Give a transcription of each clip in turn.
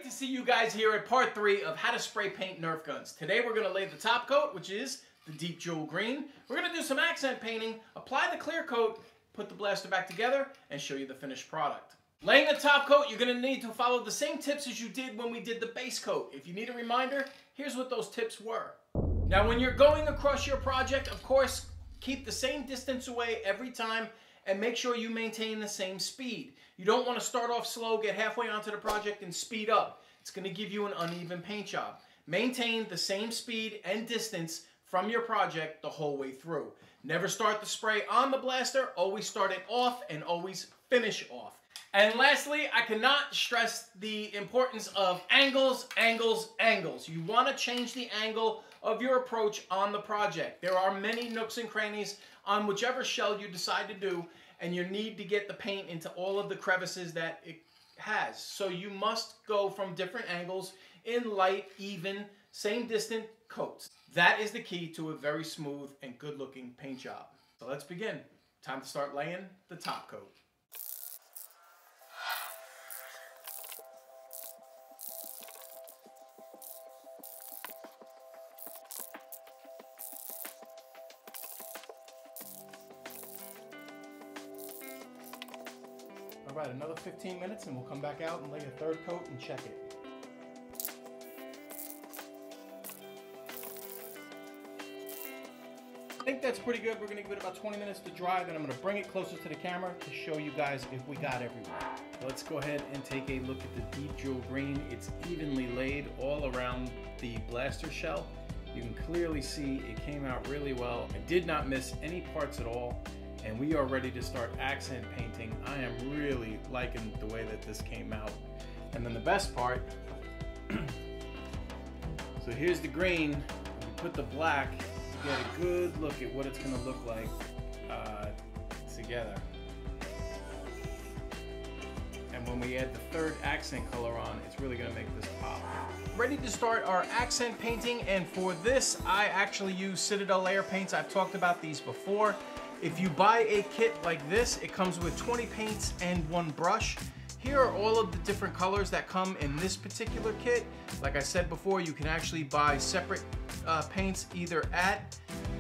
to see you guys here at part 3 of how to spray paint Nerf guns. Today we're going to lay the top coat, which is the deep jewel green. We're going to do some accent painting, apply the clear coat, put the blaster back together, and show you the finished product. Laying the top coat, you're going to need to follow the same tips as you did when we did the base coat. If you need a reminder, here's what those tips were. Now when you're going across your project, of course, keep the same distance away every time and make sure you maintain the same speed. You don't want to start off slow, get halfway onto the project, and speed up. It's going to give you an uneven paint job. Maintain the same speed and distance from your project the whole way through. Never start the spray on the blaster, always start it off and always finish off. And lastly, I cannot stress the importance of angles, angles, angles. You want to change the angle of your approach on the project. There are many nooks and crannies on whichever shell you decide to do, and you need to get the paint into all of the crevices that it has. So you must go from different angles in light, even, same distant coats. That is the key to a very smooth and good looking paint job. So let's begin. Time to start laying the top coat. All right, another 15 minutes and we'll come back out and lay a third coat and check it. I think that's pretty good. We're going to give it about 20 minutes to dry, then I'm going to bring it closer to the camera to show you guys if we got everywhere. Let's go ahead and take a look at the deep jewel green. It's evenly laid all around the blaster shell. You can clearly see it came out really well. I did not miss any parts at all. And we are ready to start accent painting. I am really liking the way that this came out. And then the best part, so here's the green, we put the black, you get a good look at what it's gonna look like together. And when we add the third accent color on, it's really gonna make this pop. Ready to start our accent painting, and for this, I actually use Citadel air paints. I've talked about these before. If you buy a kit like this, it comes with 20 paints and 1 brush. Here are all of the different colors that come in this particular kit. Like I said before, you can actually buy separate paints either at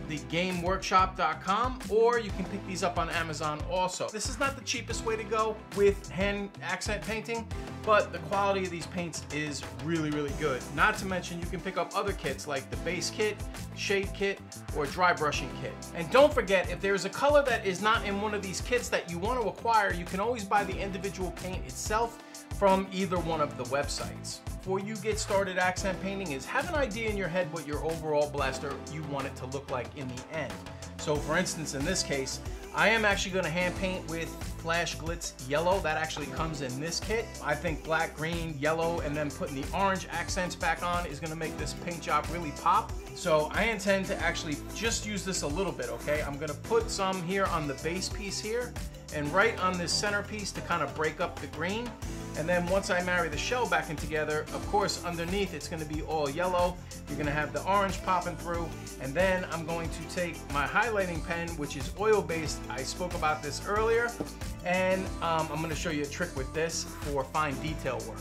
thegameworkshop.com or you can pick these up on Amazon also. This is not the cheapest way to go with hand accent painting, but the quality of these paints is really, really good. Not to mention you can pick up other kits like the base kit, shade kit, or dry brushing kit. And don't forget, if there's a color that is not in one of these kits that you want to acquire, you can always buy the individual paint itself from either one of the websites. Before you get started accent painting is have an idea in your head what your overall blaster you want it to look like in the end. So for instance, in this case, I am actually going to hand paint with Flash Glitz Yellow. That actually comes in this kit. I think black, green, yellow, and then putting the orange accents back on is going to make this paint job really pop. So I intend to actually just use this a little bit, okay? I'm going to put some here on the base piece here and right on this center piece to kind of break up the green. And then once I marry the shell back in together, of course, underneath it's going to be all yellow. You're going to have the orange popping through. And then I'm going to take my highlighting pen, which is oil-based. I spoke about this earlier. And I'm going to show you a trick with this for fine detail work.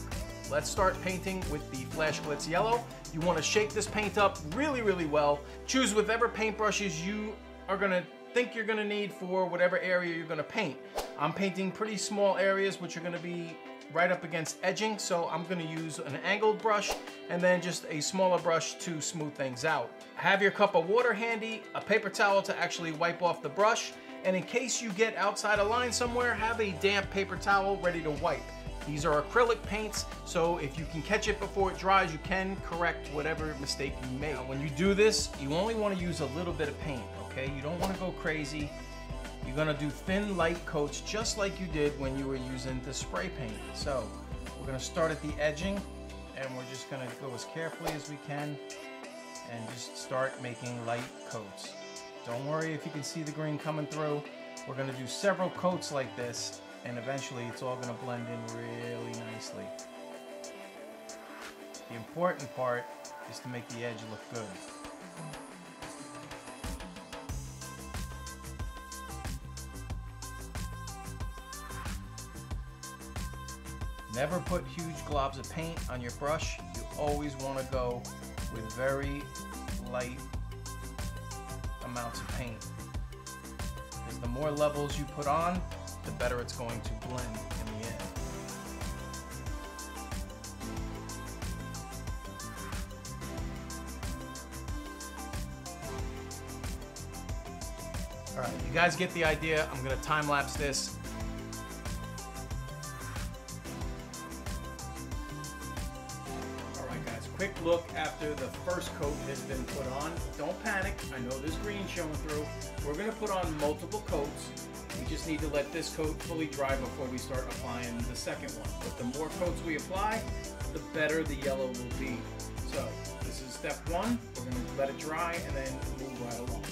Let's start painting with the Flash Glitz Yellow. You want to shake this paint up really, really well. Choose whatever paintbrushes you are going to think you're going to need for whatever area you're going to paint. I'm painting pretty small areas, which are going to be right up against edging, so I'm going to use an angled brush and then just a smaller brush to smooth things out. Have your cup of water handy, a paper towel to actually wipe off the brush, and in case you get outside a line somewhere, have a damp paper towel ready to wipe. These are acrylic paints, so if you can catch it before it dries, you can correct whatever mistake you made. Now, when you do this, you only want to use a little bit of paint, okay? You don't want to go crazy. You're going to do thin, light coats just like you did when you were using the spray paint. So we're going to start at the edging, and we're just going to go as carefully as we can and just start making light coats. Don't worry if you can see the green coming through. We're going to do several coats like this, and eventually it's all going to blend in really nicely. The important part is to make the edge look good. Never put huge globs of paint on your brush. You always want to go with very light amounts of paint, because the more levels you put on, the better it's going to blend in the end. All right, you guys get the idea. I'm gonna time lapse this. All right, guys, quick look after the first coat has been put on. Don't panic, I know there's green showing through. We're gonna put on multiple coats. We just need to let this coat fully dry before we start applying the second one. But the more coats we apply, the better the yellow will be. So this is step one. We're gonna let it dry and then move right along.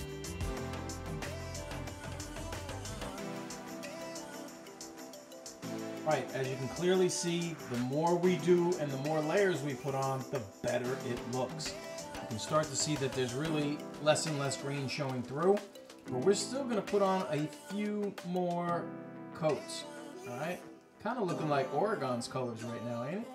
Right, as you can clearly see, the more we do and the more layers we put on, the better it looks. You can start to see that there's really less and less green showing through, but we're still gonna put on a few more coats, all right? Kind of looking like Oregon's colors right now, ain't it?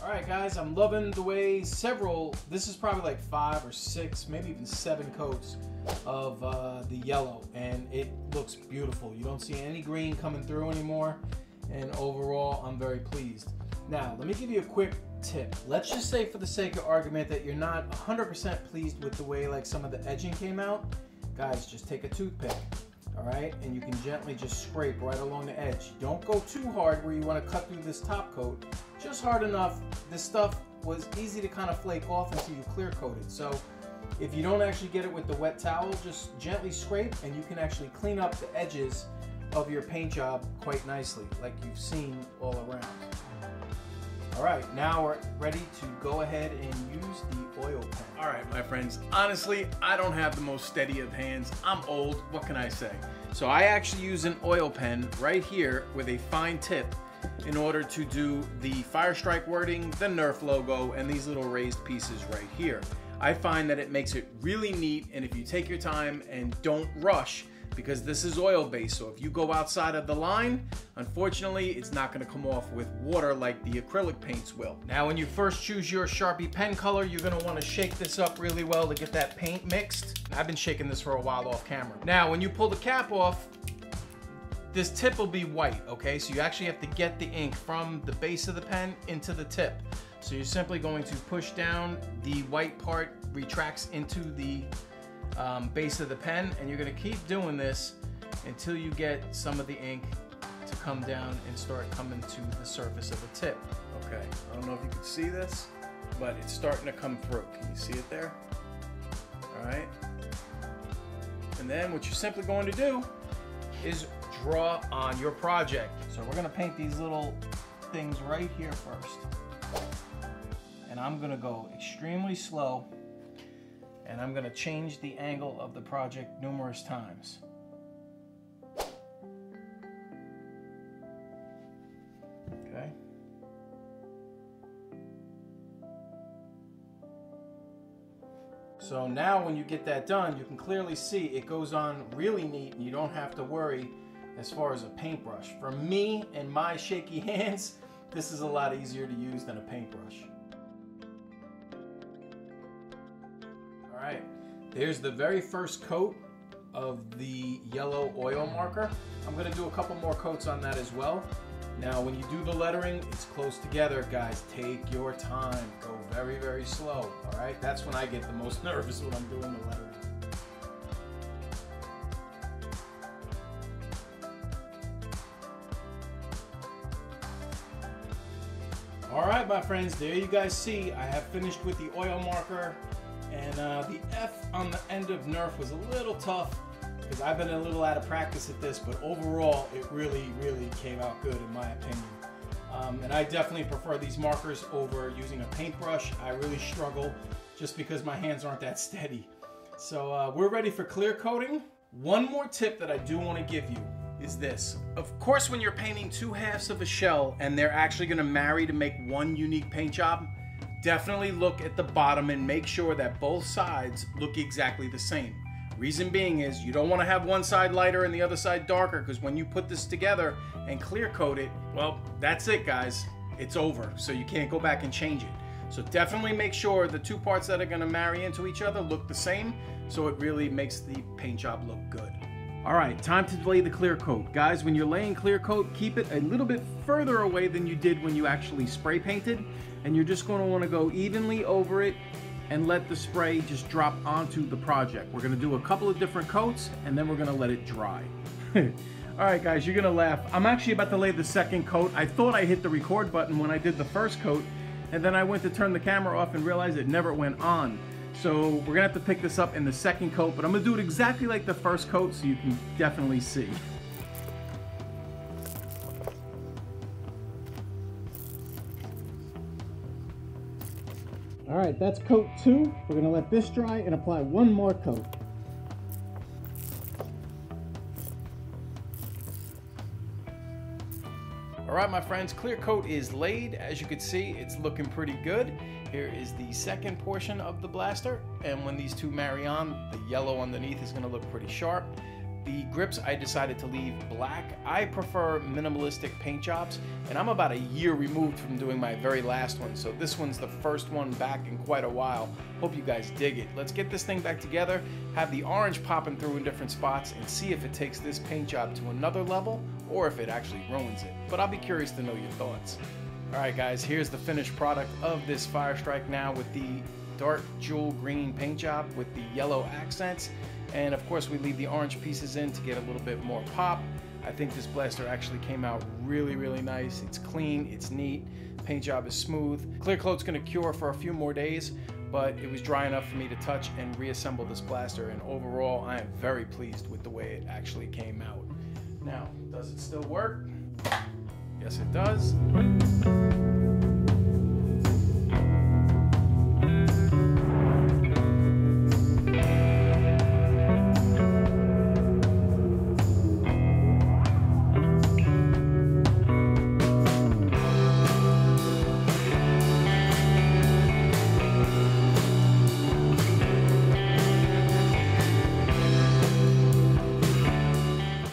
All right, guys, I'm loving the way this is probably like 5 or 6, maybe even 7 coats of the yellow, and it looks beautiful. You don't see any green coming through anymore, and overall, I'm very pleased. Now, let me give you a quick tip. Let's just say, for the sake of argument, that you're not 100% pleased with the way like some of the edging came out. Guys, just take a toothpick, all right? And you can gently just scrape right along the edge. Don't go too hard where you want to cut through this top coat. Just hard enough. This stuff was easy to kind of flake off until you clear coat it. So if you don't actually get it with the wet towel, just gently scrape and you can actually clean up the edges of your paint job quite nicely, like you've seen all around. All right, now we're ready to go ahead and use the oil pen. All right, my friends, honestly, I don't have the most steady of hands. I'm old, what can I say? So I actually use an oil pen right here with a fine tip in order to do the Firestrike wording, the Nerf logo, and these little raised pieces right here. I find that it makes it really neat, and if you take your time and don't rush, because this is oil based, so if you go outside of the line, unfortunately, it's not going to come off with water like the acrylic paints will. Now, when you first choose your Sharpie pen color, you're going to want to shake this up really well to get that paint mixed. I've been shaking this for a while off camera. Now, when you pull the cap off, this tip will be white, okay? So you actually have to get the ink from the base of the pen into the tip. So you're simply going to push down, the white part retracts into the base of the pen, and you're gonna keep doing this until you get some of the ink to come down and start coming to the surface of the tip. Okay, I don't know if you can see this, but it's starting to come through. Can you see it there? All right. And then what you're simply going to do is draw on your project. So we're gonna paint these little things right here first. And I'm gonna go extremely slow, and I'm gonna change the angle of the project numerous times. Okay. So now when you get that done, you can clearly see it goes on really neat, and you don't have to worry as far as a paintbrush. For me and my shaky hands, this is a lot easier to use than a paintbrush. All right, there's the very first coat of the yellow oil marker. I'm gonna do a couple more coats on that as well. Now, when you do the lettering, it's close together, guys. Take your time, go very, very slow, all right? That's when I get the most nervous when I'm doing the lettering. All right, my friends, there you guys see, I have finished with the oil marker, and the F on the end of Nerf was a little tough because I've been a little out of practice at this, but overall, it really, really came out good in my opinion. And I definitely prefer these markers over using a paintbrush. I really struggle just because my hands aren't that steady. So we're ready for clear coating. One more tip that I do want to give you is this. Of course, when you're painting two halves of a shell and they're actually gonna marry to make one unique paint job, definitely look at the bottom and make sure that both sides look exactly the same. Reason being is you don't want to have one side lighter and the other side darker, because when you put this together and clear coat it, well, that's it, guys. It's over, so you can't go back and change it. So definitely make sure the two parts that are going to marry into each other look the same, so it really makes the paint job look good. All right, time to lay the clear coat. Guys, when you're laying clear coat, keep it a little bit further away than you did when you actually spray painted, and you're just going to want to go evenly over it and let the spray just drop onto the project. We're going to do a couple of different coats, and then we're going to let it dry. All right, guys, you're going to laugh. I'm actually about to lay the second coat. I thought I hit the record button when I did the first coat, and then I went to turn the camera off and realized it never went on. So we're going to have to pick this up in the second coat, but I'm going to do it exactly like the first coat so you can definitely see. All right, that's coat 2. We're gonna let this dry and apply one more coat. All right, my friends, clear coat is laid. As you can see, it's looking pretty good. Here is the second portion of the blaster, and when these two marry on, the yellow underneath is gonna look pretty sharp. The grips I decided to leave black. I prefer minimalistic paint jobs, and I'm about a year removed from doing my very last one, so this one's the first one back in quite a while. Hope you guys dig it. Let's get this thing back together, have the orange popping through in different spots, and see if it takes this paint job to another level or if it actually ruins it. But I'll be curious to know your thoughts. All right, guys, here's the finished product of this Firestrike now with the dark jewel green paint job with the yellow accents. And of course, we leave the orange pieces in to get a little bit more pop. I think this blaster actually came out really, really nice. It's clean, it's neat, paint job is smooth. Clear coat's gonna cure for a few more days, but it was dry enough for me to touch and reassemble this blaster. And overall, I am very pleased with the way it actually came out. Now, does it still work? Yes, it does.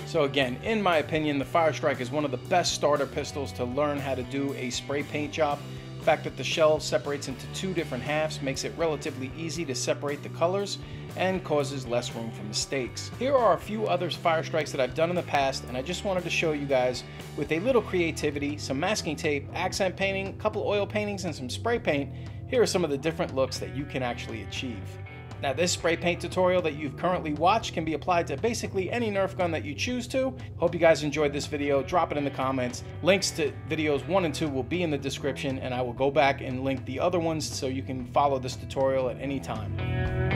So again, in my opinion, the Firestrike is one of the best starter pistols to learn how to do a spray paint job. The fact that the shell separates into two different halves makes it relatively easy to separate the colors and causes less room for mistakes. Here are a few other Firestrikes that I've done in the past, and I just wanted to show you guys with a little creativity, some masking tape, accent painting, a couple oil paintings, and some spray paint. Here are some of the different looks that you can actually achieve. Now, this spray paint tutorial that you've currently watched can be applied to basically any Nerf gun that you choose to. Hope you guys enjoyed this video. Drop it in the comments. Links to videos 1 and 2 will be in the description, and I will go back and link the other ones so you can follow this tutorial at any time.